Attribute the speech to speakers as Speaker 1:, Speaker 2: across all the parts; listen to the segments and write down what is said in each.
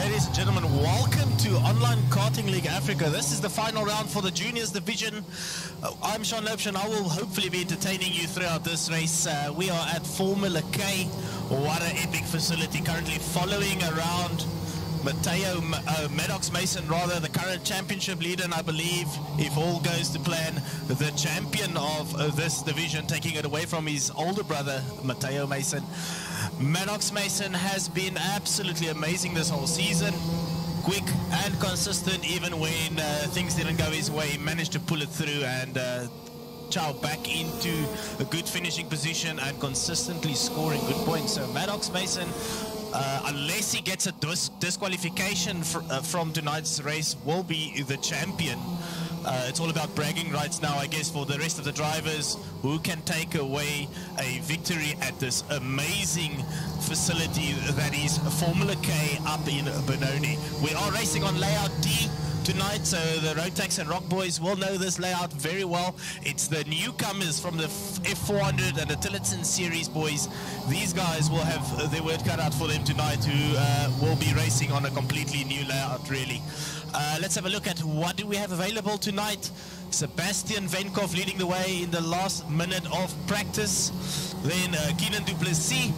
Speaker 1: Ladies and gentlemen, welcome to Online Karting League Africa. This is the final round for the juniors division. I'm Sean Lopes and I will hopefully be entertaining you throughout this race. We are at Formula K. What an epic facility, currently following around Maddox Mason, rather, the current championship leader, and I believe, if all goes to plan, the champion of this division, taking it away from his older brother, Matteo Mason. Maddox Mason has been absolutely amazing this whole season. Quick and consistent, even when things didn't go his way. He managed to pull it through and chow back into a good finishing position and consistently scoring good points. So Maddox Mason, unless he gets a disqualification from tonight's race, will be the champion. It's all about bragging rights now, I guess, for the rest of the drivers who can take away a victory at this amazing facility that is Formula K up in Benoni. We are racing on layout D tonight, so the Rotax and Rock Boys will know this layout very well. It's the newcomers from the F400 and the Tillotson series boys. These guys will have their word cut out for them tonight, who will be racing on a completely new layout, really. Let's have a look at what do we have available tonight. Sebastian Venkov leading the way in the last minute of practice. Then Keenan Duplessis,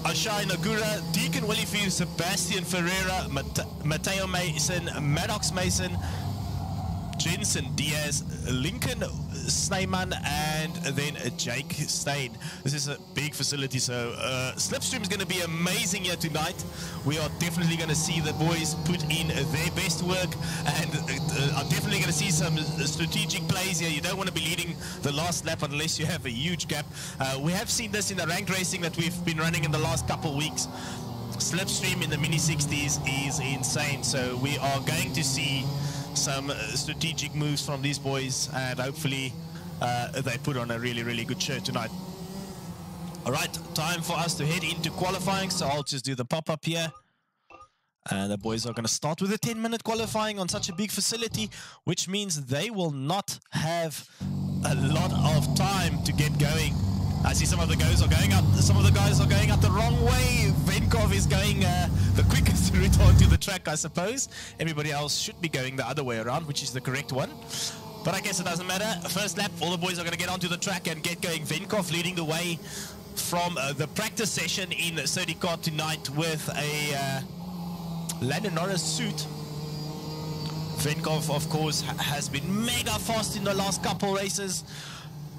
Speaker 1: Ashai Nagura, Deacon Willifield, Sebastian Ferreira, Matteo Mason, Maddox Mason, Jensen Diaz, Lincoln Sneyman, and then Jake Stain. This is a big facility, so Slipstream is going to be amazing here tonight. We are definitely going to see the boys put in their best work, and are definitely going to see some strategic plays here. You don't want to be leading the last lap unless you have a huge gap. We have seen this in the ranked racing that we've been running in the last couple weeks. Slipstream in the mini 60s is insane, so we are going to see some strategic moves from these boys, and hopefully they put on a really good show tonight. All right, time for us to head into qualifying, so I'll just do the pop-up here. And the boys are going to start with a 10-minute qualifying on such a big facility, which means they will not have a lot of time to get going. I see some of the guys are going up. Some of the guys are going up the wrong way. Venkov is going the quickest route onto the track, I suppose. Everybody else should be going the other way around, which is the correct one. But I guess it doesn't matter. First lap, all the boys are going to get onto the track and get going. Venkov leading the way from the practice session in Sodicar tonight with a Lando Norris suit. Venkov, of course, has been mega fast in the last couple races.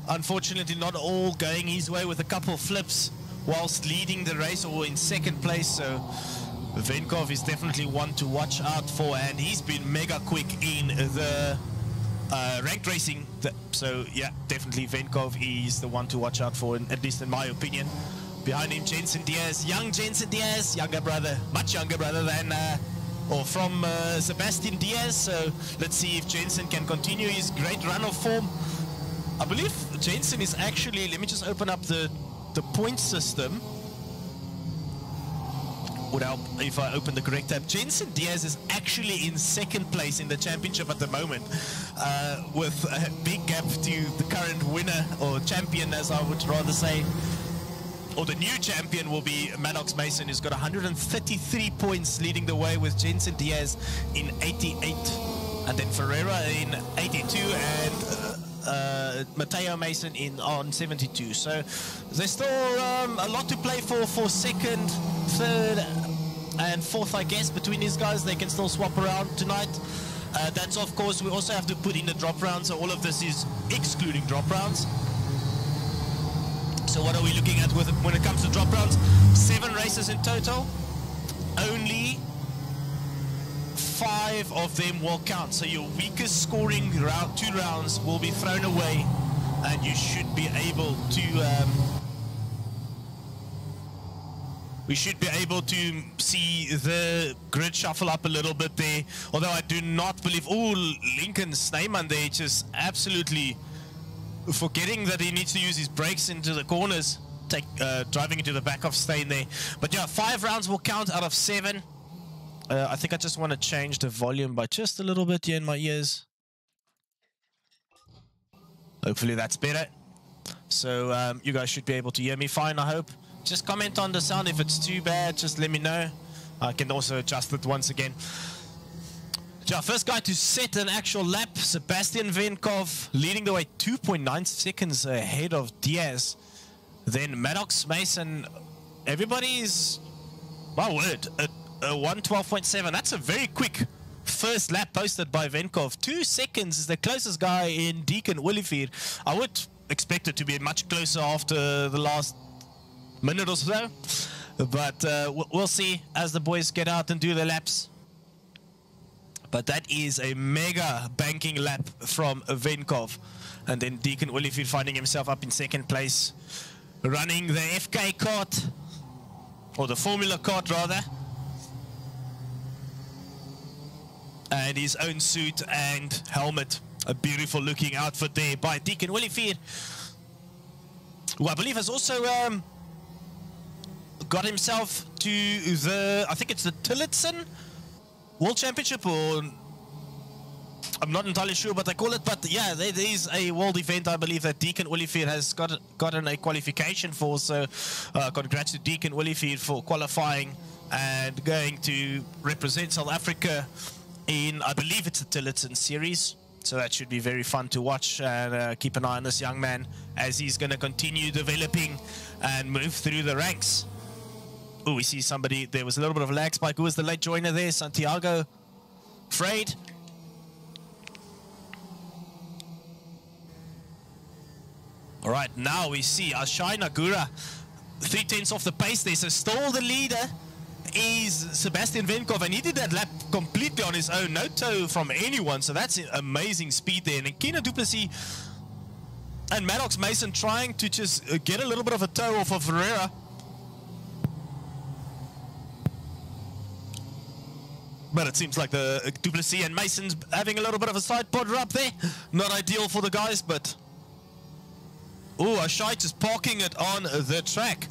Speaker 1: Unfortunately, not all going his way, with a couple flips whilst leading the race or in second place. So Venkov is definitely one to watch out for, and he's been mega quick in the ranked racing. So yeah, definitely Venkov is the one to watch out for, at least in my opinion. Behind him, Jensen Diaz, young Jensen Diaz, younger brother, much younger brother than from Sebastian Diaz. So let's see if Jensen can continue his great run of form. I believe Jensen is actually, let me just open up the point system. Would help if I open the correct tab. Jensen Diaz is actually in second place in the championship at the moment, with a big gap to the current winner, or champion as I would rather say. Or the new champion will be Maddox Mason, who's got 133 points, leading the way with Jensen Diaz in 88. And then Ferreira in 82, and Matteo Mason on 72. So there's still a lot to play for second, third and fourth, I guess, between these guys. They can still swap around tonight. That's, of course, we also have to put in the drop rounds, so all of this is excluding drop rounds. So what are we looking at when it comes to drop rounds? 7 races in total. Only 5 of them will count, so your weakest scoring 2 rounds will be thrown away, and you should be able to we should be able to see the grid shuffle up a little bit there, although I do not believe, Lincoln Sneyman there, just absolutely forgetting that he needs to use his brakes into the corners, driving into the back of Stain there. But yeah, 5 rounds will count out of 7. I think I just want to change the volume by just a little bit here in my ears. Hopefully that's better. So you guys should be able to hear me fine, I hope. Just comment on the sound. If it's too bad, just let me know. I can also adjust it once again. Yeah, first guy to set an actual lap, Sebastian Venkov, leading the way 2.9 seconds ahead of Diaz. Then Maddox Mason, everybody's, my word, a 1:12.7. That's a very quick first lap posted by Venkov. 2 seconds is the closest guy in Deacon Willifeed. I would expect it to be much closer after the last minute or so, but we'll see as the boys get out and do their laps. But that is a mega banking lap from Venkov. And then Deacon Willifeed finding himself up in second place, running the FK kart, or the Formula kart rather, and his own suit and helmet. A beautiful looking outfit there by Deacon Willifeed, who I believe has also got himself to the, I think it's the Tillotson World Championship, or I'm not entirely sure what they call it, but yeah, there is a world event I believe that Deacon Willifeed has gotten a qualification for. So congrats to Deacon Willifeed for qualifying and going to represent South Africa in, I believe it's the Tillotson series. So that should be very fun to watch, and keep an eye on this young man as he's going to continue developing and move through the ranks. Oh, we see somebody, there was a little bit of a lag spike. Who was the late joiner there? Santiago Freid. All right, now we see Ashai Nagura 3/10 off the pace there. So still the leader is Sebastian Venkov, and he did that lap completely on his own, no tow from anyone. So that's amazing speed there. And Kina Duplessis and Maddox Mason trying to just get a little bit of a tow off of Ferreira. But it seems like the Duplessis and Mason's having a little bit of a side podder up there. Not ideal for the guys, but... oh, Ashai just parking it on the track.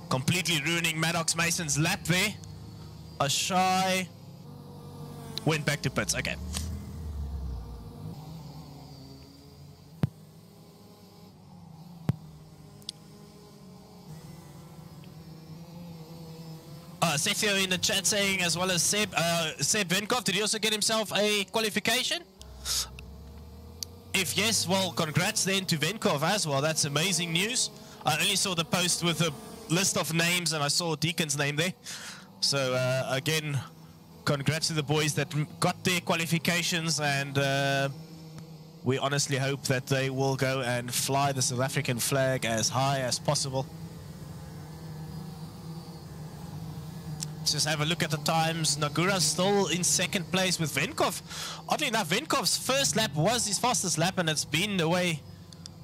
Speaker 1: Completely ruining Maddox Mason's lap there. Ashai went back to pits. Okay. Sethio in the chat saying, as well as Seb Venkov, did he also get himself a qualification? If yes, well, congrats then to Venkov as well. That's amazing news. I only saw the post with a list of names, and I saw Deacon's name there. So again, congrats to the boys that got their qualifications, and we honestly hope that they will go and fly the South African flag as high as possible. Let's just have a look at the times. Nagura still in second place with Venkov. Oddly enough, Venkov's first lap was his fastest lap, and it's been away,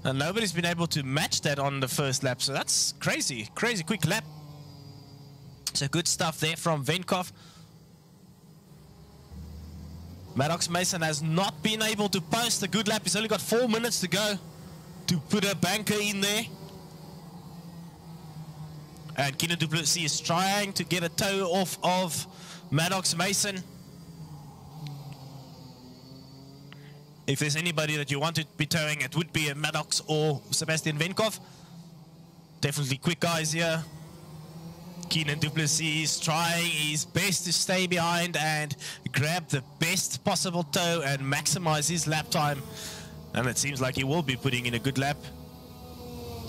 Speaker 1: and nobody's been able to match that on the first lap. So that's crazy, crazy quick lap. So good stuff there from Venkov. Maddox Mason has not been able to post a good lap. He's only got 4 minutes to go to put a banker in there. And Kina Duplessis is trying to get a toe off of Maddox Mason. If there's anybody that you want to be towing, it would be a Maddox or Sebastian Venkov. Definitely quick guys here. Kina Duplessis is trying his best to stay behind and grab the best possible tow and maximize his lap time. And it seems like he will be putting in a good lap.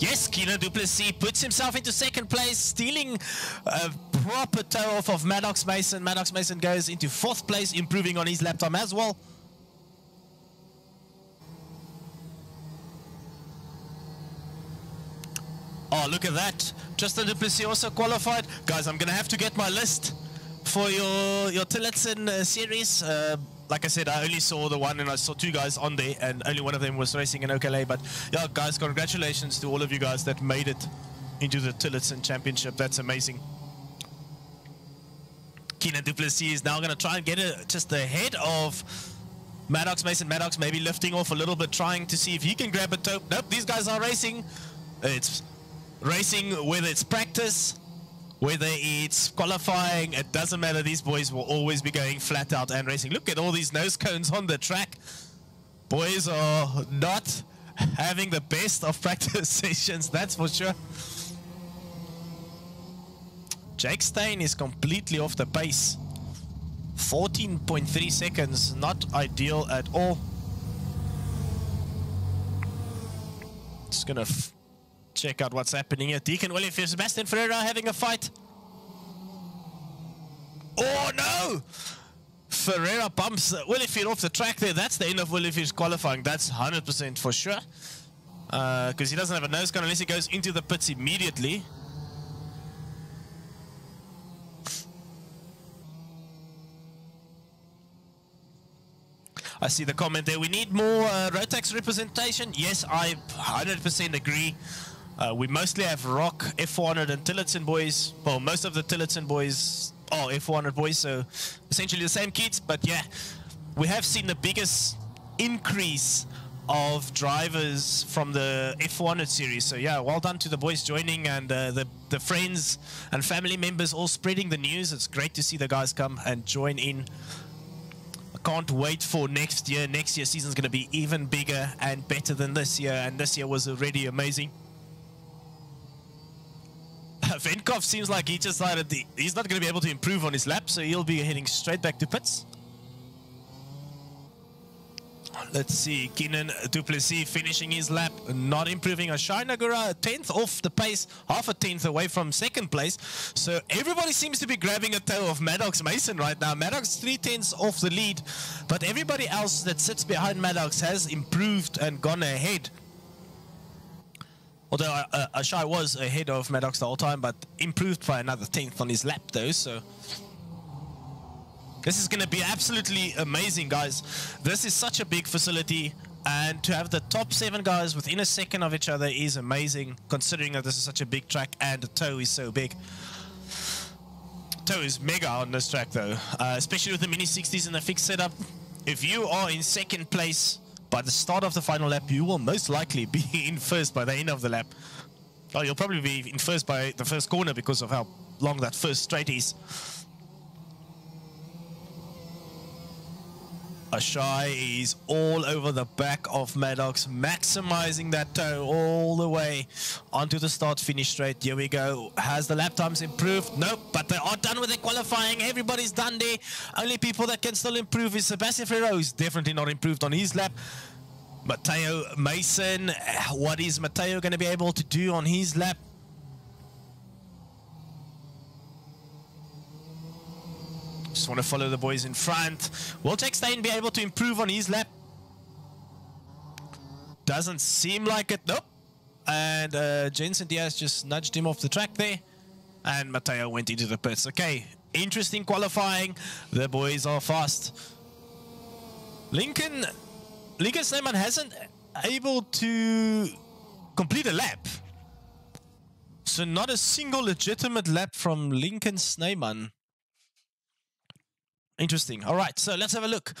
Speaker 1: Yes, Kina Duplessis puts himself into second place, stealing a proper tow off of Maddox Mason. Maddox Mason goes into fourth place, improving on his lap time as well. Oh, look at that. Justin Duplessis also qualified. Guys, I'm going to have to get my list for your Tillotson series. Like I said, I only saw the one, and I saw 2 guys on there, and only one of them was racing in OKLA. But yeah, guys, congratulations to all of you guys that made it into the Tillotson Championship. That's amazing. Kina Duplessis is now going to try and get it just ahead of Maddox Mason. Maddox maybe lifting off a little bit, trying to see if he can grab a toe. Nope, these guys are racing. It's racing, whether it's practice, whether it's qualifying, it doesn't matter. These boys will always be going flat out and racing. Look at all these nose cones on the track. Boys are not having the best of practice sessions, that's for sure. Jake Stein is completely off the pace. 14.3 seconds, not ideal at all. Just gonna check out what's happening here. Deacon Olivier, Sebastian Ferreira having a fight. Oh no! Ferreira bumps Olivier off the track there. That's the end of Olivier's qualifying. That's 100% for sure. Because he doesn't have a nose cone unless he goes into the pits immediately. I see the comment there. We need more Rotax representation. Yes, I 100% agree. We mostly have Rock, F400 and Tillotson boys. Well, most of the Tillotson boys are F400 boys, so essentially the same kits. But yeah, we have seen the biggest increase of drivers from the F400 series. So yeah, well done to the boys joining, and the friends and family members all spreading the news. It's great to see the guys come and join in. Can't wait for next year. Next year's season's going to be even bigger and better than this year, and this year was already amazing. Venkov seems like he decided he's not going to be able to improve on his lap, so he'll be heading straight back to pits. Let's see, Keenan Duplessis finishing his lap, not improving. Ashai Nagura, a 10th off the pace, half a 10th away from second place. So everybody seems to be grabbing a toe of Maddox Mason right now. Maddox 3/10 off the lead, but everybody else that sits behind Maddox has improved and gone ahead. Although Ashai was ahead of Maddox the whole time, but improved by another 10th on his lap though, so... This is going to be absolutely amazing, guys. This is such a big facility, and to have the top 7 guys within a second of each other is amazing, considering that this is such a big track and the toe is so big. Toe is mega on this track, though, especially with the Mini 60s and the fixed setup. If you are in second place by the start of the final lap, you will most likely be in first by the end of the lap. Oh, you'll probably be in first by the first corner because of how long that first straight is. Ashai is all over the back of Maddox, maximizing that toe all the way onto the start-finish straight. Here we go. Has the lap times improved? Nope, but they are done with their qualifying. Everybody's done there. Only people that can still improve is Sebastian Ferreira, who's definitely not improved on his lap. Mateo Mason, what is Mateo going to be able to do on his lap? Just want to follow the boys in front. Will Jake Stein be able to improve on his lap? Doesn't seem like it. Nope. And Jensen Diaz just nudged him off the track there. And Mateo went into the pits. Okay, interesting qualifying. The boys are fast. Lincoln Snyman hasn't able to complete a lap. So not a single legitimate lap from Lincoln Snyman. Interesting. All right, so let's have a look.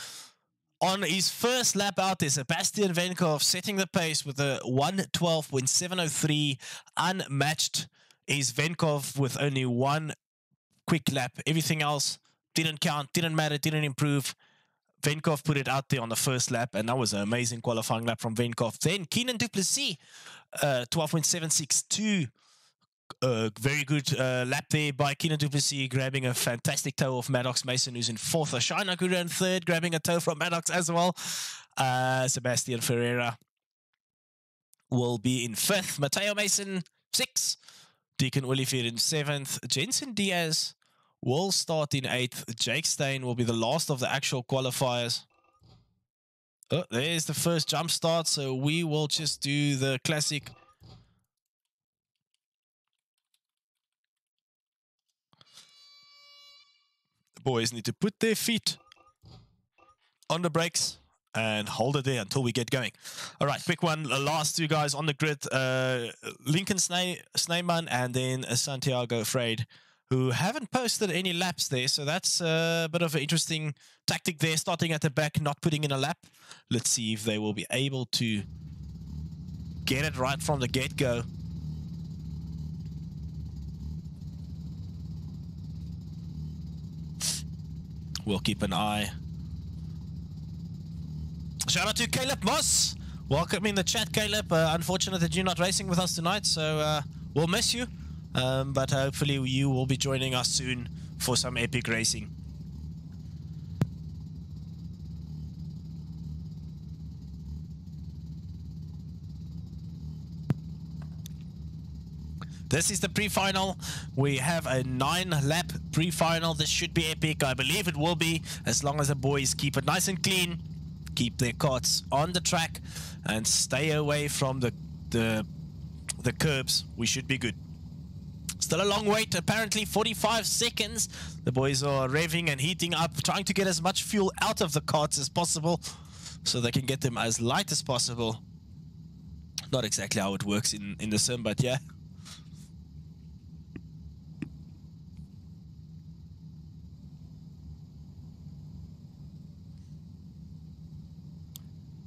Speaker 1: On his first lap out there, Sebastian Venkov setting the pace with a 1:12.703. Unmatched is Venkov with only one quick lap. Everything else didn't count, didn't matter, didn't improve. Venkov put it out there on the first lap, and that was an amazing qualifying lap from Venkov. Then Keenan Duplessis, 12.762. Very good lap there by Keenan Duplessis, grabbing a fantastic toe off Maddox Mason, who's in 4th. Ashai Nagura in 3rd, grabbing a toe from Maddox as well. Sebastian Ferreira will be in 5th. Mateo Mason, 6th. Deacon Olivier in 7th. Jensen Diaz will start in 8th. Jake Stein will be the last of the actual qualifiers. Oh, there's the first jump start, so we will just do the classic... Boys need to put their feet on the brakes and hold it there until we get going. All right, quick one. The last 2 guys on the grid, Lincoln Snyman and then Santiago Freid, who haven't posted any laps there. So that's a bit of an interesting tactic there, starting at the back, not putting in a lap. Let's see if they will be able to get it right from the get-go. We'll keep an eye. Shout out to Caleb Moss. Welcome in the chat, Caleb. Unfortunate that you're not racing with us tonight, so we'll miss you. but hopefully you will be joining us soon for some epic racing. This is the pre-final. We have a 9-lap pre-final. This should be epic. I believe it will be, as long as the boys keep it nice and clean, keep their carts on the track, and stay away from the curbs. We should be good. Still a long wait, apparently 45 seconds. The boys are revving and heating up, trying to get as much fuel out of the carts as possible so they can get them as light as possible. Not exactly how it works in the sim, but yeah.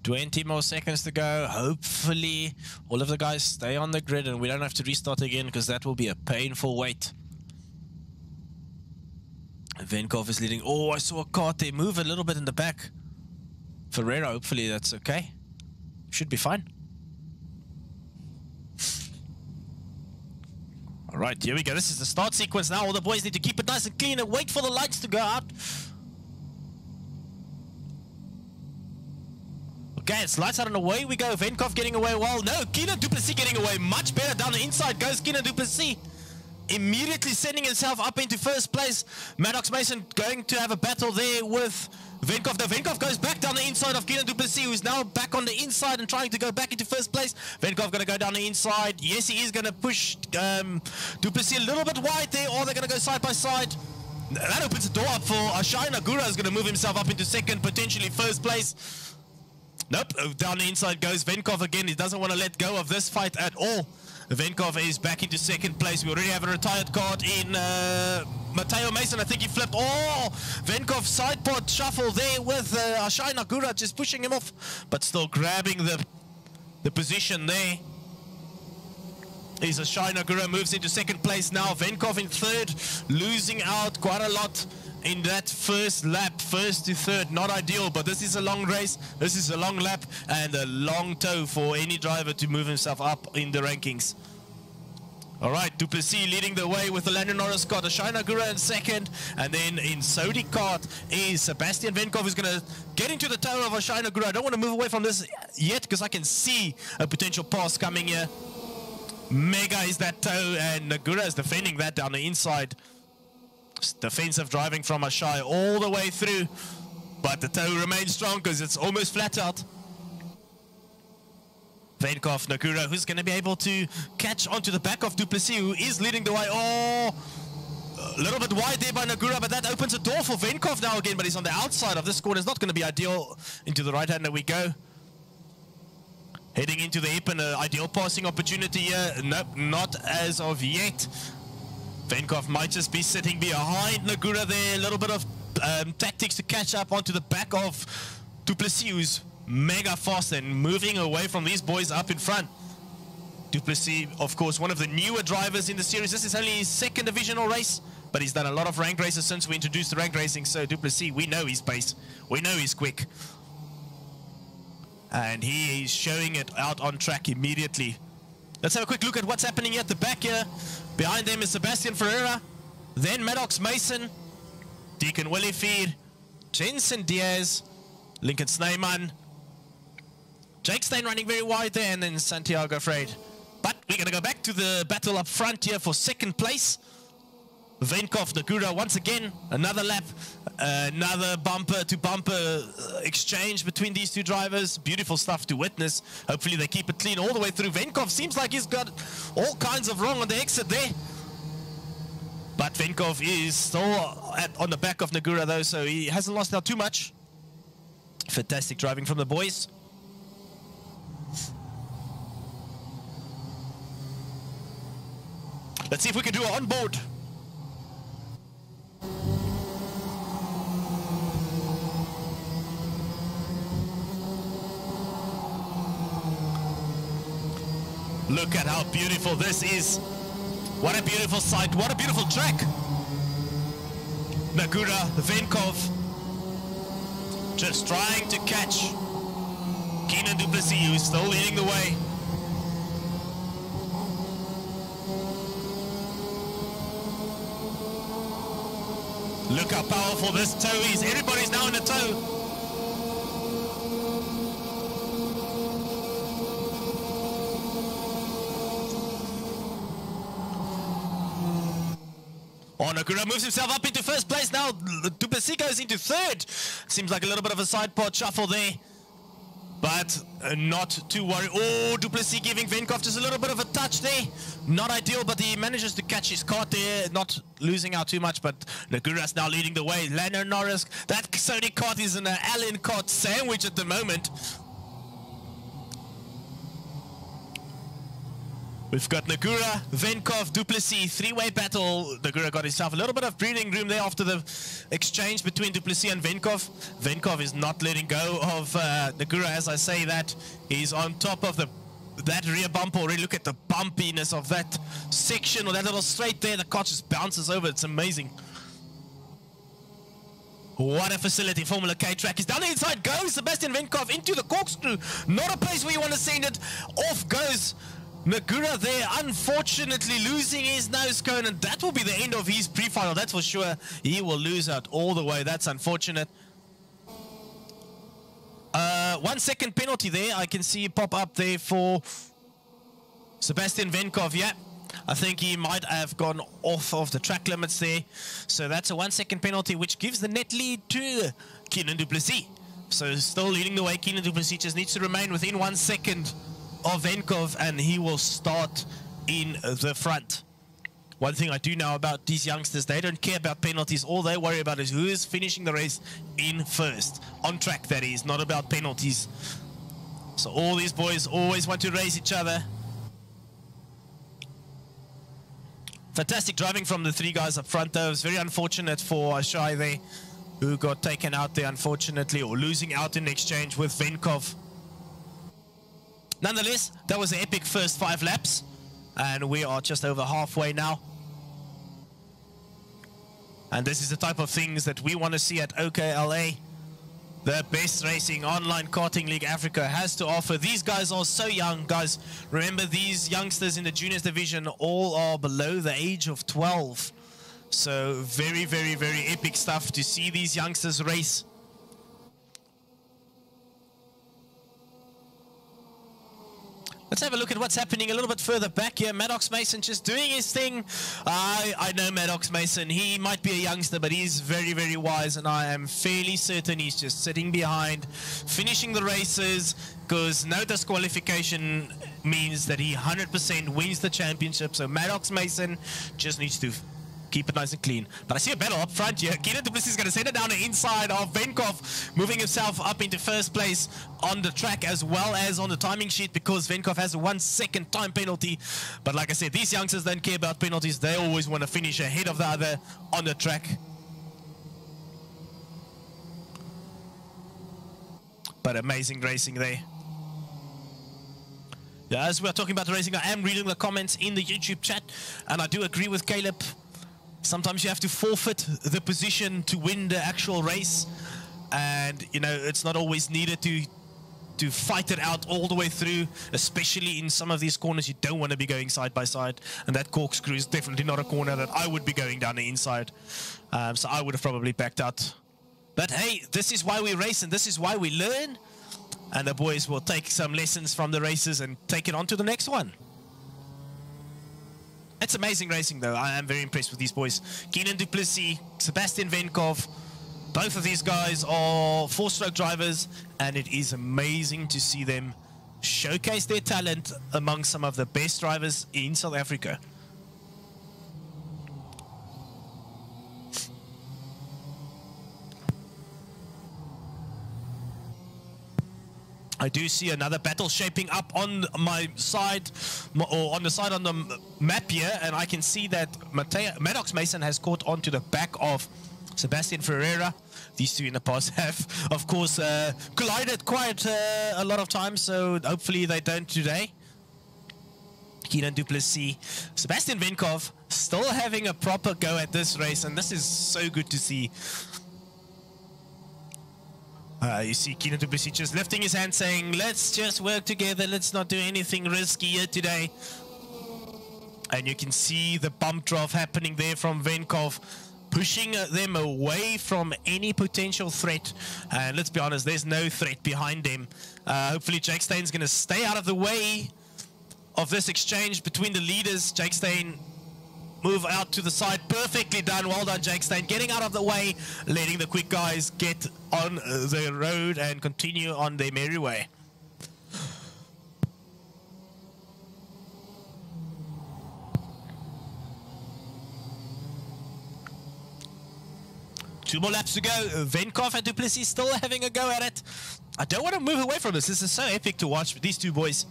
Speaker 1: 20 more seconds to go. Hopefully all of the guys stay on the grid and we don't have to restart again, because that will be a painful wait. Venkov is leading. Oh, I saw a kart there move a little bit in the back. Ferreira, hopefully that's okay. Should be fine. Alright, here we go. This is the start sequence now. All the boys need to keep it nice and clean and wait for the lights to go out. Okay, it's lights out and away we go. Venkov getting away well. No, Keenan du Plessis getting away. Much better down the inside goes Keenan du Plessis. Immediately sending himself up into first place. Maddox Mason going to have a battle there with Venkov. No, Venkov goes back down the inside of Keenan du Plessis, who's now back on the inside and trying to go back into first place. Venkov going to go down the inside. Yes, he is going to push du Plessis a little bit wide there, or they're going to go side by side. That opens the door up for Ashai Nagura, who's going to move himself up into second, potentially first place. Nope, down the inside goes Venkov again. He doesn't want to let go of this fight at all. Venkov is back into second place. We already have a retired card in Mateo Mason. I think he flipped. Oh, Venkov side pod shuffle there with Ashai Nagura just pushing him off, but still grabbing the position there. Is Ashai Nagura, moves into second place now. Venkov in third, losing out quite a lot in that first lap, first to third. Not ideal, but this is a long race. This is a long lap and a long tow for any driver to move himself up in the rankings. All right, du Plessis leading the way with the Lando Norris kart. Ashai Nagura in second, and then in Saudi kart is Sebastian Venkov, who's going to get into the tow of Ashai Nagura. I don't want to move away from this yet because I can see a potential pass coming here. Mega is that tow, and Nagura is defending that down the inside. Defensive driving from Ashai all the way through, but the tow remains strong because it's almost flat out. Venkov, Nagura, who's going to be able to catch onto the back of du Plessis, who is leading the way. Oh, a little bit wide there by Nagura, but that opens a door for Venkov now again, but he's on the outside of this corner. It's not going to be ideal. Into the right hander we go. Heading into the hip, and an ideal passing opportunity here. Nope, not as of yet. Venkov might just be sitting behind Nagura there. A little bit of tactics to catch up onto the back of du Plessis, who's mega fast and moving away from these boys up in front. Du Plessis, of course, one of the newer drivers in the series. This is only his second divisional race, but he's done a lot of ranked races since we introduced the ranked racing. So du Plessis, we know his pace. We know he's quick. And he is showing it out on track immediately. Let's have a quick look at what's happening at the back here. Behind them is Sebastian Ferreira, then Maddox Mason, Deacon Willifeed, Jensen Diaz, Lincoln Sneyman, Jake Stein running very wide there, and then Santiago Freid. But we're going to go back to the battle up front here for second place. Venkov, Nagura once again, another lap, another bumper-to-bumper exchange between these two drivers. Beautiful stuff to witness. Hopefully they keep it clean all the way through. Venkov seems like he's got all kinds of wrong on the exit there. But Venkov is still on the back of Nagura though, so he hasn't lost out too much. Fantastic driving from the boys. Let's see if we can do it on board. Look at how beautiful this is. What a beautiful sight. What a beautiful track. Nagura, Venkov, just trying to catch Keenan du Plessis, who's still leading the way. Look how powerful this toe is. Everybody's now in the toe. Oh, Nagura moves himself up into first place now. Du Plessis goes into third. Seems like a little bit of a side pot shuffle there. But not to worry. Oh, Du Plessis giving Venkov just a little bit of a touch there. Not ideal, but he manages to catch his cart there. Not losing out too much, but Nagura's now leading the way. Lando Norris, that Sony cart is an Allen cart sandwich at the moment. We've got Nagura, Venkov, Du Plessis, three-way battle. Nagura got himself a little bit of breathing room there after the exchange between Du Plessis and Venkov. Venkov is not letting go of Nagura, as I say that. He's on top of that rear bump already. Look at the bumpiness of that section, or that little straight there. The car just bounces over. It's amazing. What a facility. Formula K track is down the inside. Goes Sebastian Venkov into the corkscrew. Not a place where you want to send it. Off goes Nagura there, unfortunately losing his nose cone, and that will be the end of his pre-final, that's for sure. He will lose out all the way. That's unfortunate. 1 second penalty there. I can see pop up there for Sebastian Venkov. Yeah, I think he might have gone off of the track limits there. So that's a 1 second penalty, which gives the net lead to Keenan Du Plessis. So still leading the way. Keenan Du Plessis just needs to remain within 1 second of Venkov, and he will start in the front. One thing I do know about these youngsters, they don't care about penalties. All they worry about is who is finishing the race in first. On track, that is, not about penalties. So all these boys always want to race each other. Fantastic driving from the three guys up front, though. It's very unfortunate for Shai there, who got taken out there, unfortunately, or losing out in exchange with Venkov. Nonetheless, that was an epic first 5 laps, and we are just over halfway now. And this is the type of things that we want to see at OKLA. The best racing online karting league Africa has to offer. These guys are so young, guys. Remember, these youngsters in the juniors division all are below the age of 12. So very, very, very epic stuff to see these youngsters race. Let's have a look at what's happening a little bit further back here. Maddox Mason just doing his thing. I know Maddox Mason. He might be a youngster, but he's very, very wise, and I am fairly certain he's just sitting behind, finishing the races, because no disqualification means that he 100% wins the championship. So Maddox Mason just needs to keep it nice and clean. But I see a battle up front here. Keenan Du Plessis is going to send it down the inside of Venkov, moving himself up into first place on the track as well as on the timing sheet, because Venkov has a 1 second time penalty. But like I said, these youngsters don't care about penalties. They always want to finish ahead of the other on the track. But amazing racing there. Yeah, as we're talking about the racing, I am reading the comments in the YouTube chat, and I do agree with Caleb. Sometimes you have to forfeit the position to win the actual race, and you know, it's not always needed to fight it out all the way through, especially in some of these corners. You don't want to be going side by side, and that corkscrew is definitely not a corner that I would be going down the inside. So I would have probably backed out. But hey, this is why we race, and this is why we learn, and the boys will take some lessons from the races and take it on to the next one. It's amazing racing, though. I am very impressed with these boys. Keenan Du Plessis, Sebastian Venkov, both of these guys are 4-stroke drivers, and it is amazing to see them showcase their talent among some of the best drivers in South Africa. I do see another battle shaping up on my side, or on the side on the map here, and I can see that Maddox Mason has caught onto the back of Sebastian Ferreira. These two in the past have, of course, collided quite a lot of times, so hopefully they don't today. Keenan Du Plessis, Sebastian Venkov still having a proper go at this race, and this is so good to see. You see Keenan Du Plessis just lifting his hand saying, let's just work together, let's not do anything risky here today. And you can see the bump draft happening there from Venkov. pushing them away from any potential threat. And let's be honest, there's no threat behind them. Hopefully Jake Stein's going to stay out of the way of this exchange between the leaders. Jake Stein move out to the side. Perfectly done. Well done, Jake Stein. Getting out of the way, letting the quick guys get on the road and continue on their merry way. Two more laps to go. Venkov and Duplessis still having a go at it. I don't want to move away from this. This is so epic to watch these two boys.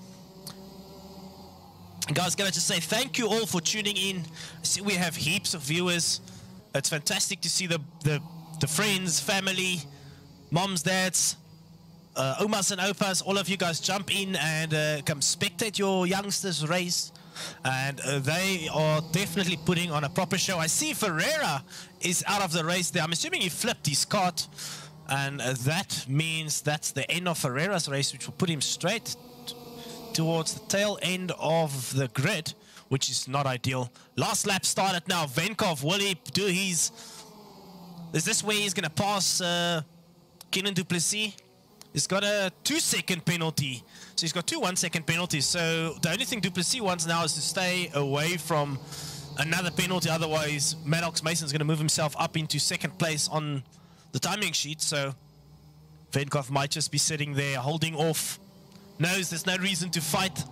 Speaker 1: Guys, gotta just say thank you all for tuning in. I see we have heaps of viewers. It's fantastic to see the friends, family, moms, dads, omas and opas, all of you guys jump in and come spectate your youngsters race. And they are definitely putting on a proper show. I see Ferreira is out of the race there. I'm assuming he flipped his cart, and that means that's the end of Ferreira's race, which will put him straight towards the tail end of the grid, which is not ideal. Last lap started now. Venkov, will he do his... Is this where he's going to pass Kenan Duplessis? He's got a 2-second penalty. So he's got two 1-second penalties. So the only thing Duplessis wants now is to stay away from another penalty. Otherwise, Maddox Mason's going to move himself up into second place on the timing sheet. So Venkov might just be sitting there holding off. Knows there's no reason to fight.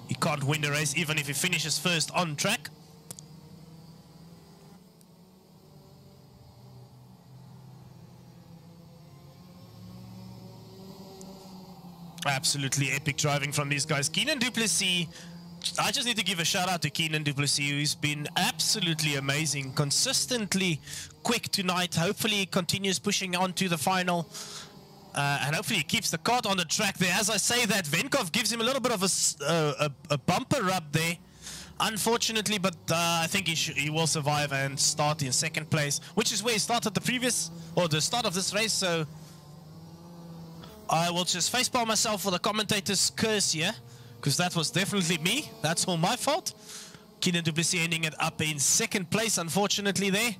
Speaker 1: He can't win the race even if he finishes first on track. Absolutely epic driving from these guys. Kenan Duplessis, I just need to give a shout out to Kenan Duplessis, who's been absolutely amazing, consistently quick tonight. Hopefully he continues pushing on to the final, and hopefully he keeps the cart on the track there. As I say that, Venkov gives him a little bit of a bumper rub there, unfortunately, but I think he will survive and start in second place, which is where he started the start of this race. So I will just facepalm myself for the commentator's curse here, because that was definitely me. That's all my fault. Kenan Duplessis ending it up in second place, unfortunately, there.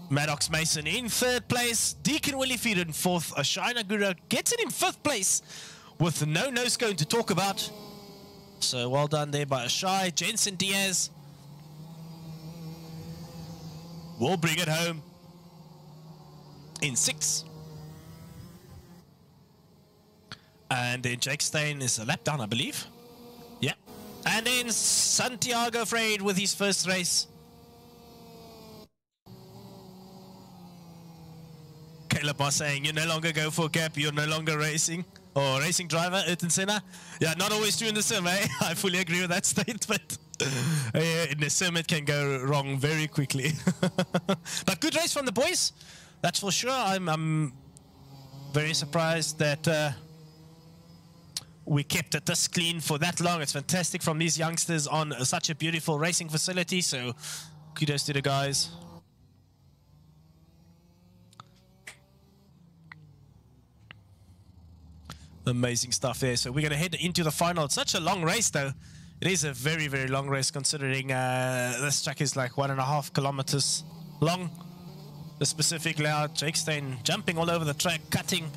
Speaker 1: Maddox Mason in third place. Deacon Willifeed in fourth. Ashina Gura gets it in fifth place with no nose cone to talk about. So well done there by Ashai. Jensen Diaz will bring it home in sixth. And then Jake Stein is a lap down, I believe. Yeah. And then Santiago Freid with his first race. Caleb was saying, you no longer go for a gap, you're no longer racing. Or racing driver, Ayrton Senna. Yeah, not always true in the sim, eh? I fully agree with that statement. In the sim, it can go wrong very quickly. But good race from the boys. That's for sure. I'm very surprised that we kept it this clean for that long. It's fantastic from these youngsters on such a beautiful racing facility. So kudos to the guys. Amazing stuff there. So we're going to head into the final. It's such a long race, though. It is a very, very long race, considering this track is like 1.5 kilometers long. The specific layout. Jake Stein jumping all over the track, cutting.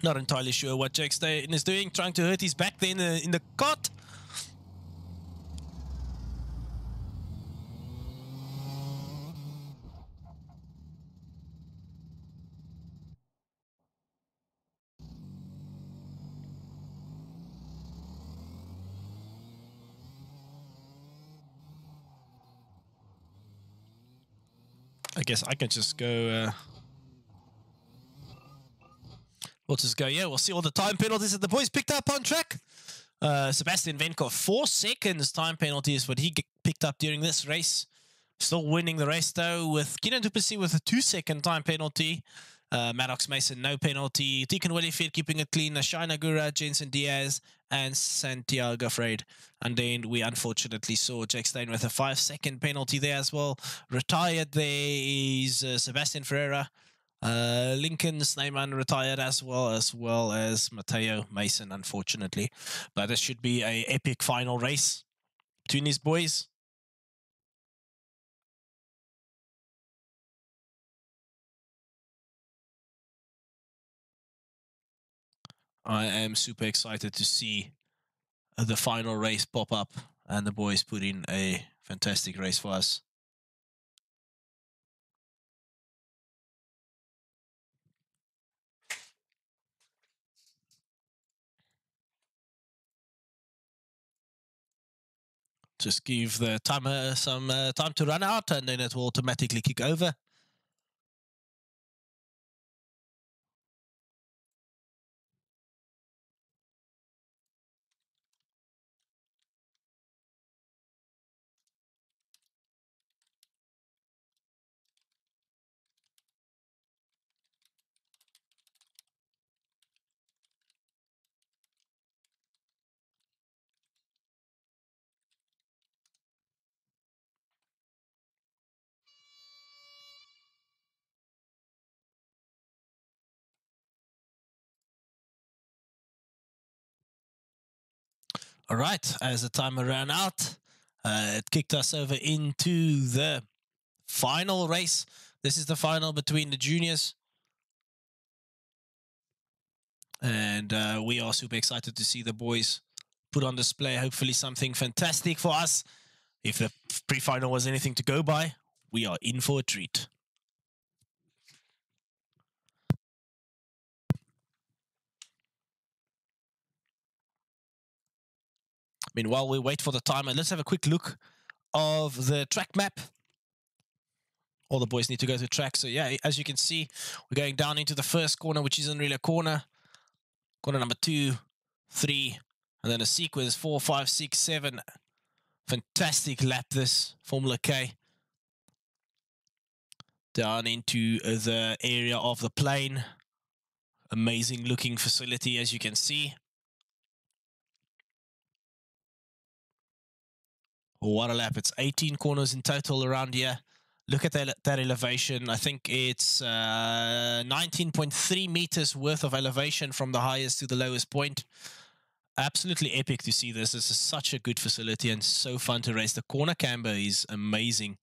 Speaker 1: Not entirely sure what Jake Stein is doing, trying to hurt his back there in the cart. I guess I can just go... we'll just go, yeah, we'll see all the time penalties that the boys picked up on track. Sebastian Venkov, 4 seconds time penalty is what he picked up during this race. Still winning the race, though, with Kenan Duplessis with a 2-second time penalty. Maddox Mason, no penalty. Deacon Willifeed keeping it clean. Ashina Gura, Jensen Diaz, and Santiago Freid. And then we unfortunately saw Jake Stein with a 5-second penalty there as well. Retired there is Sebastian Ferreira. Lincoln Sneyman retired as well as Matteo Mason, unfortunately. But this should be a epic final race between these boys. I am super excited to see the final race pop up and the boys put in a fantastic race for us. Just give the timer some time to run out, and then it will automatically kick over. All right, as the timer ran out, it kicked us over into the final race. This is the final between the juniors. And we are super excited to see the boys put on display, hopefully something fantastic for us. If the pre-final was anything to go by, we are in for a treat. Meanwhile, we wait for the timer. Let's have a quick look of the track map. All the boys need to go to track. So yeah, as you can see, we're going down into the first corner, which isn't really a corner. Corner number 2, 3, and then a sequence 4, 5, 6, 7. Fantastic lap this Formula K. Down into the area of the plane. Amazing looking facility, as you can see. What a lap. It's 18 corners in total around here. Look at that elevation. I think it's 19.3 meters worth of elevation from the highest to the lowest point. Absolutely epic to see this. This is such a good facility and so fun to race. The corner camber is amazing.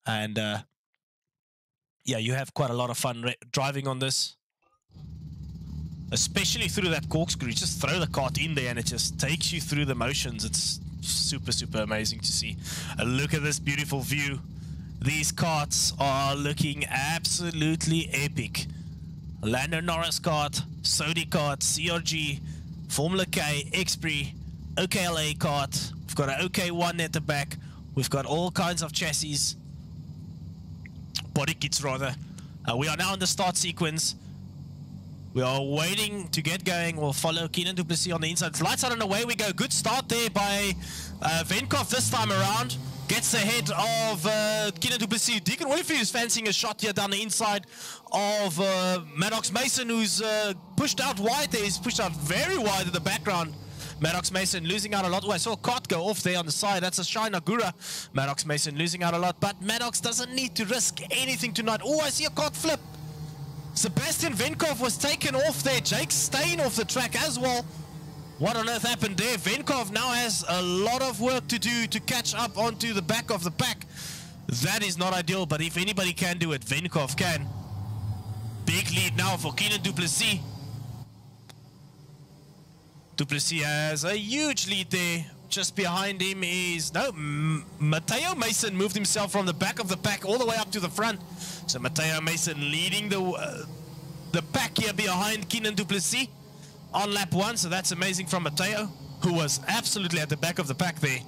Speaker 1: And yeah, you have quite a lot of fun driving on this. Especially through that corkscrew. Just throw the kart in there and it just takes you through the motions. It's super, super amazing to see. Look at this beautiful view. These karts are looking absolutely epic. Lando Norris kart, Sodi kart, CRG, Formula K, Xpree, OKLA kart. We've got an OK1 at the back. We've got all kinds of chassis. Body kits, rather. We are now in the start sequence. We are waiting to get going. We'll follow Keenan du Plessis on the inside. Lights out and away we go. Good start there by Venkov this time around. Gets ahead of Keenan du Plessis. Deacon Williford is fancying a shot here down the inside of Maddox Mason, who's pushed out wide there. He's pushed out very wide in the background. Maddox Mason losing out a lot. Oh, I saw a cart go off there on the side. That's a Shine Agura. Maddox Mason losing out a lot. But Maddox doesn't need to risk anything tonight. Oh, I see a cart flip. Sebastian Venkov was taken off there. Jake Stain off the track as well. What on earth happened there? Venkov now has a lot of work to do to catch up onto the back of the pack. That is not ideal, but if anybody can do it, Venkov can. Big lead now for Keenan du Plessis. Du Plessis has a huge lead there. Just behind him is... No, Matteo Mason moved himself from the back of the pack all the way up to the front. So Matteo Mason leading the pack here behind Keenan du Plessis on lap 1. So that's amazing from Matteo, who was absolutely at the back of the pack there.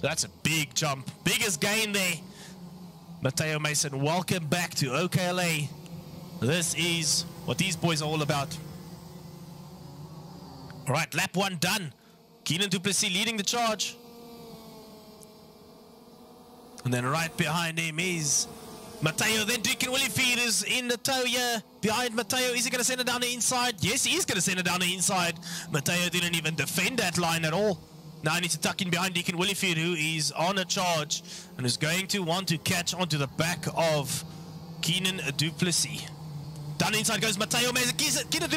Speaker 1: That's a big jump. Biggest gain there. Matteo Mason, welcome back to OKLA. This is what these boys are all about. All right, lap 1 done. Keenan du Plessis leading the charge. And then right behind him is Matteo. Then Deacon Williford is in the tow here. Behind Matteo, is he going to send it down the inside? Yes, he is going to send it down the inside. Matteo didn't even defend that line at all. Now he needs to tuck in behind Deacon Williford, who is on a charge and is going to want to catch onto the back of Keenan Duplessis. Down inside goes Matteo Mason. Deacon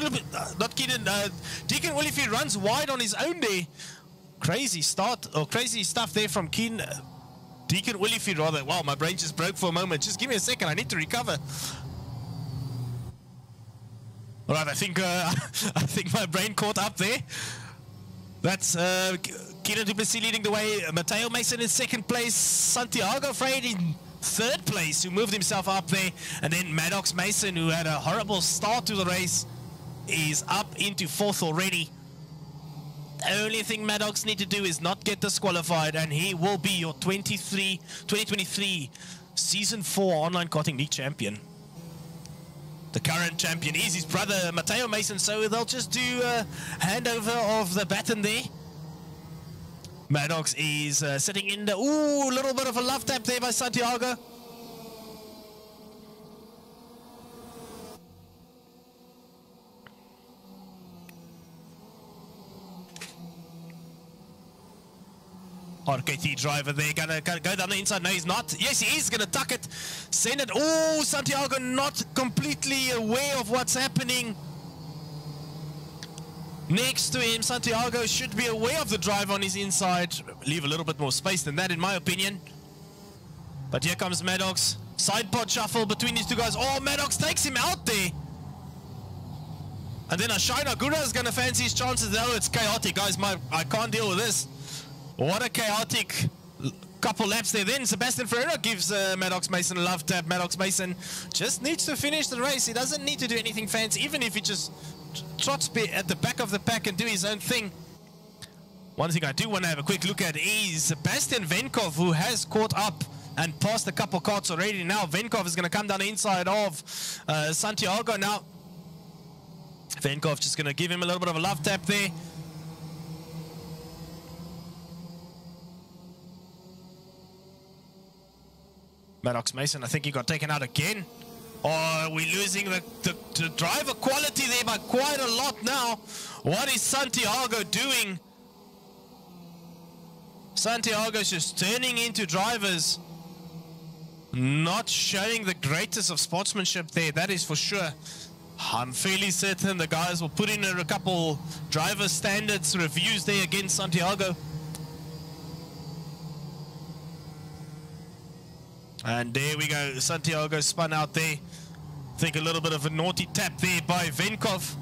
Speaker 1: Williford runs wide on his own there. Crazy start, or crazy stuff there from Deacon Williford rather. Wow, my brain just broke for a moment. Just give me a second, I need to recover. Alright, I think my brain caught up there. That's Keenan Duplessis leading the way. Matteo Mason in second place. Santiago Freire in third place, who moved himself up there. And then Maddox Mason, who had a horrible start to the race, is up into fourth already. The only thing Maddox need to do is not get disqualified, and he will be your 2023 Season 4 Online Karting League champion. The current champion is his brother Matteo Mason, so they'll just do a handover of the baton there. Maddox is sitting in the... Ooh, a little bit of a love tap there by Santiago. RKT driver there, gonna go down the inside. No, he's not. Yes, he is gonna tuck it, send it. Oh, Santiago not completely aware of what's happening. Next to him, Santiago should be aware of the drive on his inside. Leave a little bit more space than that, in my opinion. But here comes Maddox. Side pod shuffle between these two guys. Oh, Maddox takes him out there. And then Ashai Nagura is gonna fancy his chances. No, it's chaotic, guys. I can't deal with this. What a chaotic couple laps there. Then Sebastian Ferreira gives Maddox Mason a love tap. Maddox Mason just needs to finish the race. He doesn't need to do anything fancy, even if he just trots at the back of the pack and do his own thing. One thing I do want to have a quick look at is Sebastian Venkov, who has caught up and passed a couple carts already. Now Venkov is going to come down the inside of Santiago. Now Venkov just going to give him a little bit of a love tap there. Maddox Mason, I think he got taken out again. Oh, we're losing the driver quality there by quite a lot now. What is Santiago doing? Santiago's just turning into drivers. Not showing the greatest of sportsmanship there, that is for sure. I'm fairly certain the guys will put in a couple driver standards reviews there against Santiago. And there we go, Santiago spun out there. I think a little bit of a naughty tap there by Venkov.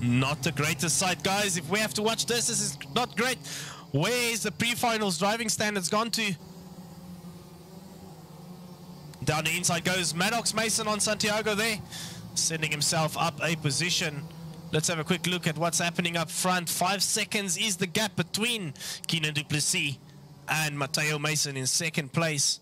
Speaker 1: Not the greatest sight, guys. If we have to watch this, this is not great. Where is the pre-finals driving standards gone to? Down the inside goes Maddox Mason on Santiago there, sending himself up a position. Let's have a quick look at what's happening up front. 5 seconds is the gap between Keenan Duplessis and Matteo Mason in second place.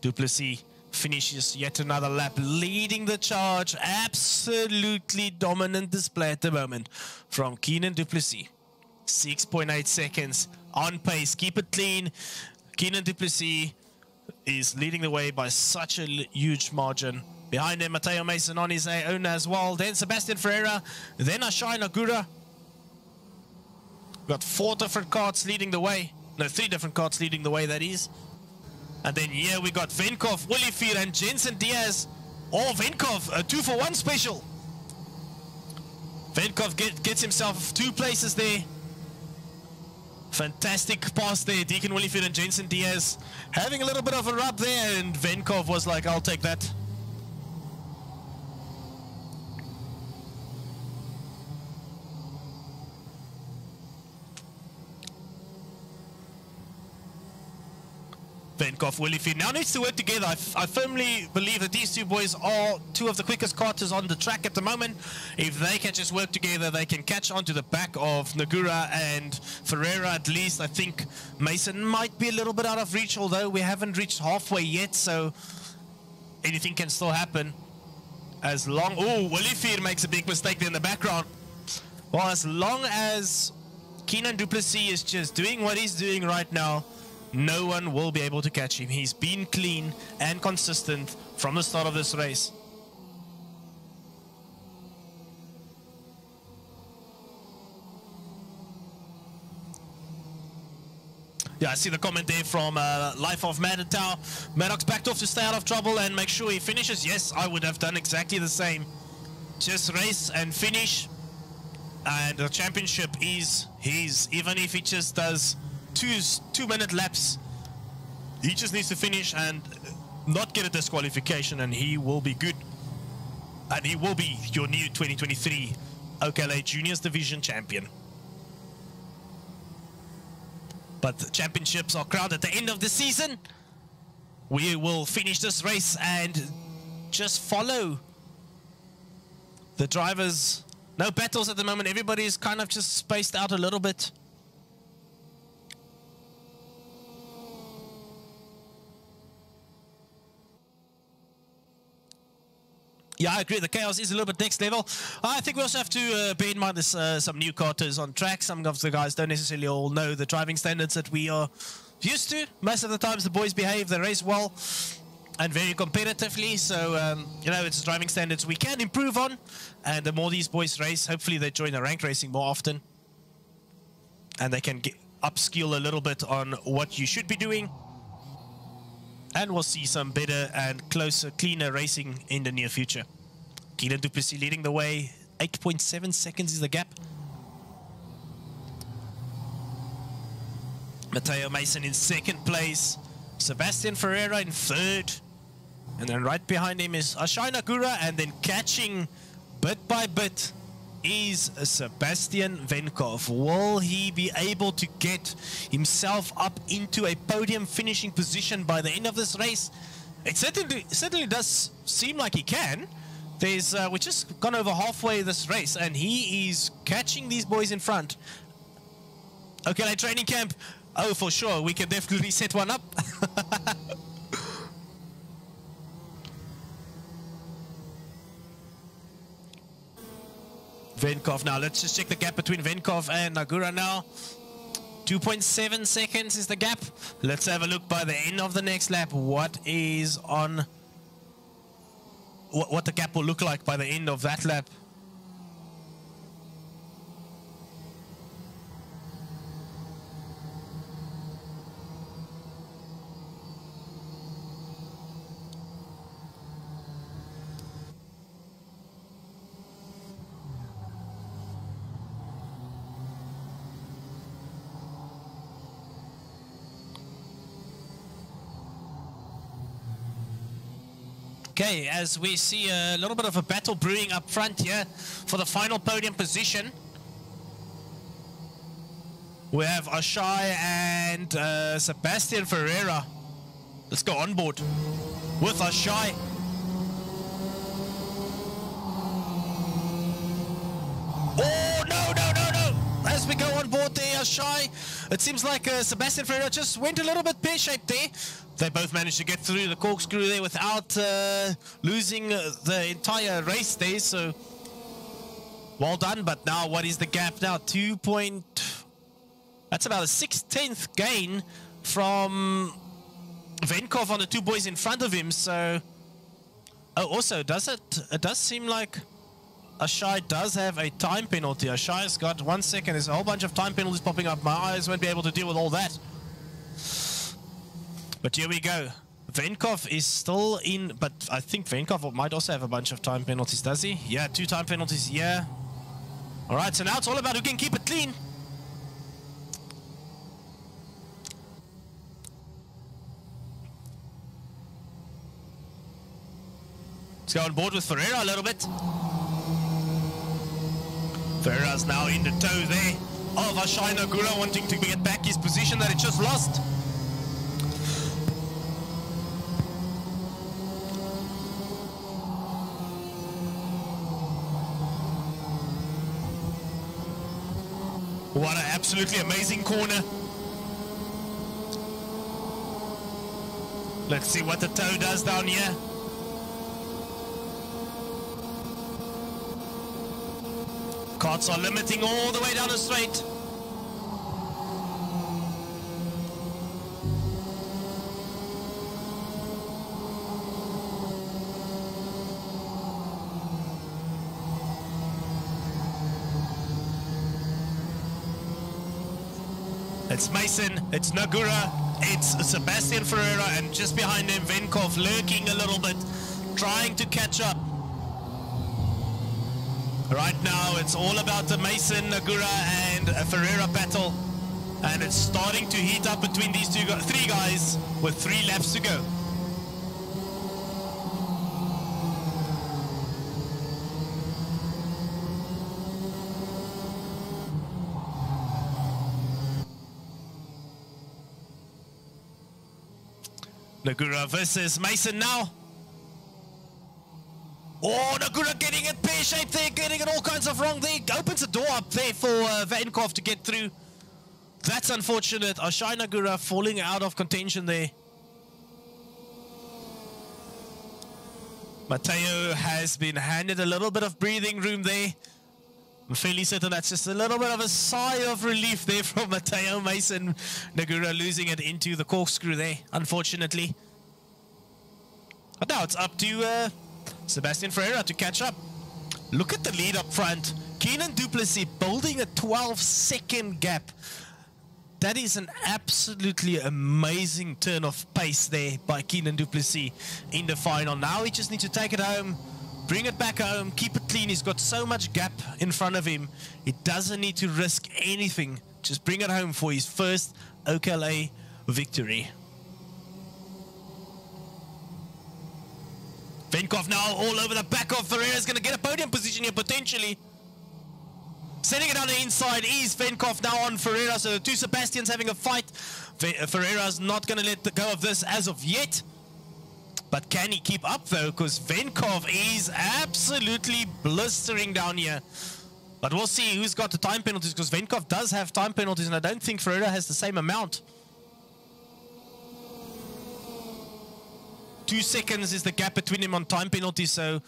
Speaker 1: Duplessis finishes yet another lap, leading the charge. Absolutely dominant display at the moment from Keenan Duplessis. 6.8 seconds on pace. Keep it clean. Keenan Duplessis is leading the way by such a huge margin. Behind him, Matteo Mason on his own as well. Then Sebastian Ferreira. Then Ashai Nagura. Got 4 different carts leading the way. No, 3 different carts leading the way, that is. And then here we got Venkov, Williford, and Jensen Diaz. Oh, Venkov, a 2-for-1 special. Venkov gets himself 2 places there. Fantastic pass there. Deacon Williford and Jensen Diaz having a little bit of a rub there, and Venkov was like, I'll take that. Venkov, Williford now needs to work together. I firmly believe that these 2 boys are 2 of the quickest karters on the track at the moment. If they can just work together, they can catch onto the back of Nagura and Ferreira at least. I think Mason might be a little bit out of reach, although we haven't reached halfway yet, so anything can still happen. As long... Oh, Williford makes a big mistake there in the background. Well, as long as Keenan Duplessis is just doing what he's doing right now, no one will be able to catch him. He's been clean and consistent from the start of this race. Yeah, I see the comment there from Life of Maddow. Maddox backed off to stay out of trouble and make sure he finishes. Yes, I would have done exactly the same. Just race and finish. And the championship is his. Even if he just does 2-minute laps, he just needs to finish and not get a disqualification, and he will be good. And he will be your new 2023 OKLA Juniors Division champion. But the championships are crowned at the end of the season. We will finish this race and just follow the drivers. No battles at the moment. Everybody's kind of just spaced out a little bit. Yeah, I agree. The chaos is a little bit next level. I think we also have to bear in mind there's some new karters on track. Some of the guys don't necessarily all know the driving standards that we are used to. Most of the times the boys behave, they race well and very competitively. So, you know, it's driving standards we can improve on. And the more these boys race, hopefully they join the ranked racing more often. And they can upskill a little bit on what you should be doing. And we'll see some better and closer, cleaner racing in the near future. Keelan Duplessis leading the way. 8.7 seconds is the gap. Mateo Mason in second place. Sebastian Ferreira in third. And then right behind him is Ashai Nagura. And then catching bit by bit is Sebastian Venkov. Will he be able to get himself up into a podium finishing position by the end of this race? It certainly does seem like he can. There's we're just gone over halfway this race and he is catching these boys in front. Okay, like training camp. Oh, for sure, we can definitely set one up. Venkov now. Let's just check the gap between Venkov and Nagura now. 2.7 seconds is the gap. Let's have a look by the end of the next lap. What is on... What the gap will look like by the end of that lap. Okay, as we see a little bit of a battle brewing up front here for the final podium position. We have Ashai and Sebastian Ferreira. Let's go on board with Ashai. Oh, no. As we go on board there, Ashai, it seems like Sebastian Ferreira just went a little bit pear-shaped there. They both managed to get through the corkscrew there without losing the entire race there, so well done. But now what is the gap now? That's about a 6/10 gain from Venkov on the two boys in front of him, so... Oh, also, it does seem like Ashai does have a time penalty. Ashai's got 1 second. There's a whole bunch of time penalties popping up. My eyes won't be able to deal with all that. But here we go. Venkov is still in, but I think Venkov might also have a bunch of time penalties, does he? Yeah, 2 time penalties, yeah. Alright, so now it's all about who can keep it clean. Let's go on board with Ferreira a little bit. Ferreira's now in the tow there of Ashai Nagura, wanting to get back his position that he just lost. What an absolutely amazing corner. Let's see what the tow does down here. Carts are limiting all the way down the straight. It's Mason, it's Nagura, it's Sebastian Ferreira, and just behind him, Venkov lurking a little bit, trying to catch up. Right now, it's all about the Mason, Nagura, and Ferreira battle. And it's starting to heat up between these three guys with 3 laps to go. Nagura versus Mason now. Oh, Nagura getting it pear-shaped there, getting it all kinds of wrong there. Opens the door up there for Venkov to get through. That's unfortunate. Ashai Nagura falling out of contention there. Mateo has been handed a little bit of breathing room there. I'm fairly certain that's just a little bit of a sigh of relief there from Mateo. Mason Nagura losing it into the corkscrew there, unfortunately. But now it's up to Sebastian Ferreira to catch up. Look at the lead up front. Keenan du Plessis building a 12-second gap. That is an absolutely amazing turn of pace there by Keenan du Plessis in the final. Now he just needs to take it home, bring it back home, keep it clean. He's got so much gap in front of him. He doesn't need to risk anything. Just bring it home for his first OKLA victory. Venkov now all over the back of Ferreira. Is going to get a podium position here potentially. Setting it on the inside is Venkov now on Ferreira. So the two Sebastians having a fight. Ferreira's not going to let go of this as of yet. But can he keep up though? Because Venkov is absolutely blistering down here. But we'll see who's got the time penalties, because Venkov does have time penalties and I don't think Ferreira has the same amount. 2 seconds is the gap between him on time penalties. So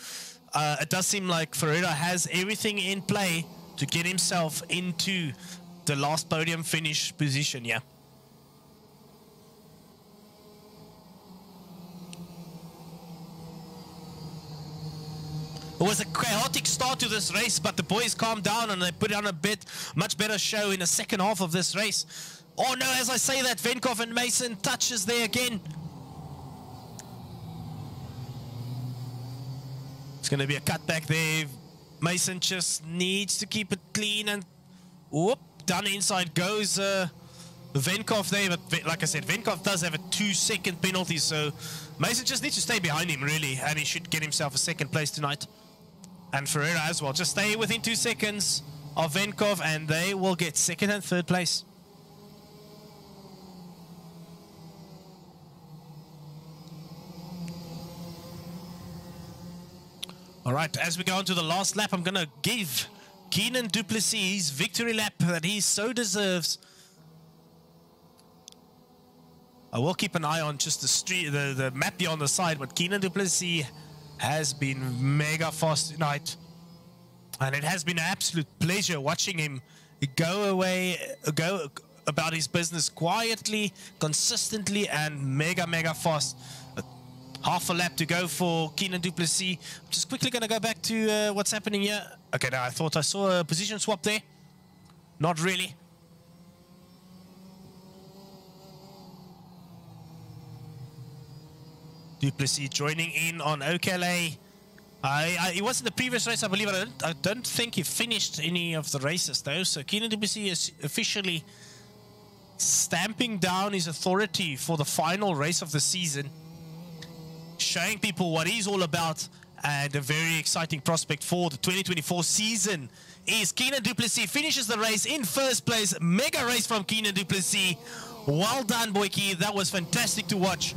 Speaker 1: it does seem like Ferreira has everything in play to get himself into the last podium finish position, yeah. It was a chaotic start to this race, but the boys calmed down and they put on a much better show in the second half of this race. Oh no, as I say that, Venkov and Mason touches there again. It's going to be a cutback there. Mason just needs to keep it clean and whoop, down the inside goes Venkov there. But like I said, Venkov does have a 2-second penalty, so Mason just needs to stay behind him really, and he should get himself a second place tonight. And Ferreira as well. Just stay within 2 seconds of Venkov and they will get second and third place. All right, as we go on to the last lap, I'm going to give Keenan du Plessis his victory lap that he so deserves. I will keep an eye on just the map here on the side, but Keenan du Plessis has been mega fast tonight. And it has been an absolute pleasure watching him go about his business quietly, consistently, and mega fast. Half a lap to go for Keenan du Plessis. I'm just quickly going to go back to what's happening here. Okay, now I thought I saw a position swap there. Not really. Du Plessis joining in on OKLA. He was in the previous race, I believe. I don't think he finished any of the races though. So Keenan du Plessis is officially stamping down his authority for the final race of the season, showing people what he's all about, and a very exciting prospect for the 2024 season is Keenan du Plessis. Finishes the race in first place. Mega race from Keenan du Plessis. Well done, Boyki. That was fantastic to watch.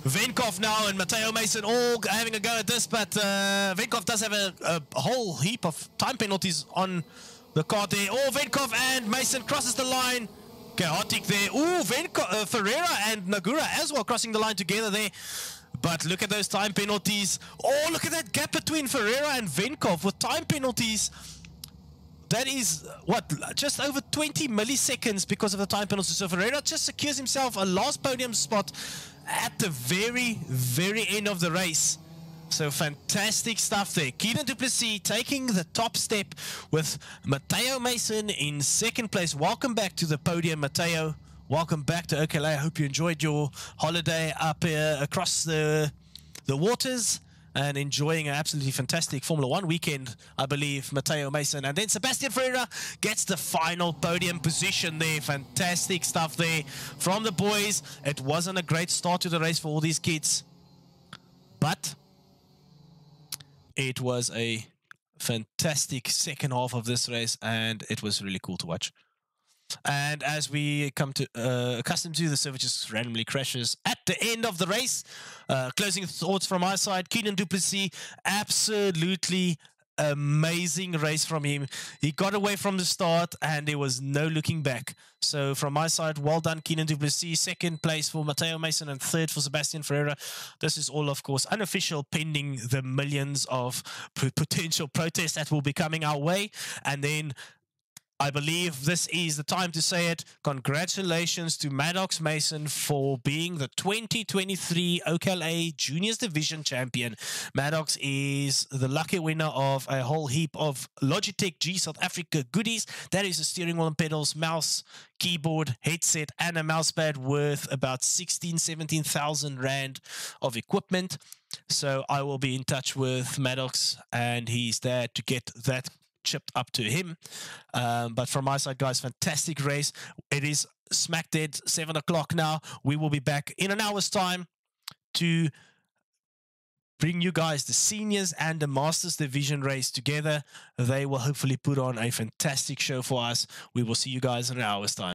Speaker 1: Venkov now and Mateo Mason all having a go at this, but Venkov does have a whole heap of time penalties on the card there. Oh, Venkov and Mason crosses the line. Chaotic there. Oh, Ferreira and Nagura as well crossing the line together there. But look at those time penalties. Oh, look at that gap between Ferreira and Venkov with time penalties. That is, what, just over 20 milliseconds because of the time penalties. So Ferreira just secures himself a last podium spot at the very end of the race. So fantastic stuff there. Keenan du Plessis taking the top step with Matteo Mason in second place. Welcome back to the podium, Matteo. Welcome back to OKLA. I hope you enjoyed your holiday up here across the waters and enjoying an absolutely fantastic Formula 1 weekend, I believe, Matteo Mason. And then Sebastian Ferreira gets the final podium position there. Fantastic stuff there from the boys. It wasn't a great start to the race for all these kids, but it was a fantastic second half of this race, and it was really cool to watch. And as we come to accustomed to, the server just randomly crashes at the end of the race. Closing thoughts from my side, Keenan du Plessis, absolutely amazing race from him. He got away from the start and there was no looking back. So from my side, well done, Keenan du Plessis. Second place for Matteo Mason and third for Sebastian Ferreira. This is all, of course, unofficial, pending the millions of potential protests that will be coming our way. And then I believe this is the time to say it. Congratulations to Maddox Mason for being the 2023 OKLA Juniors Division champion. Maddox is the lucky winner of a whole heap of Logitech G South Africa goodies. That is a steering wheel and pedals, mouse, keyboard, headset, and a mousepad worth about 17,000 Rand of equipment. So I will be in touch with Maddox and he's there to get that chipped up to him. But from my side, guys, fantastic race. It is smack dead 7 o'clock now. We will be back in an hour's time to bring you guys the seniors and the masters division race together. They will hopefully put on a fantastic show for us. We will see you guys in an hour's time.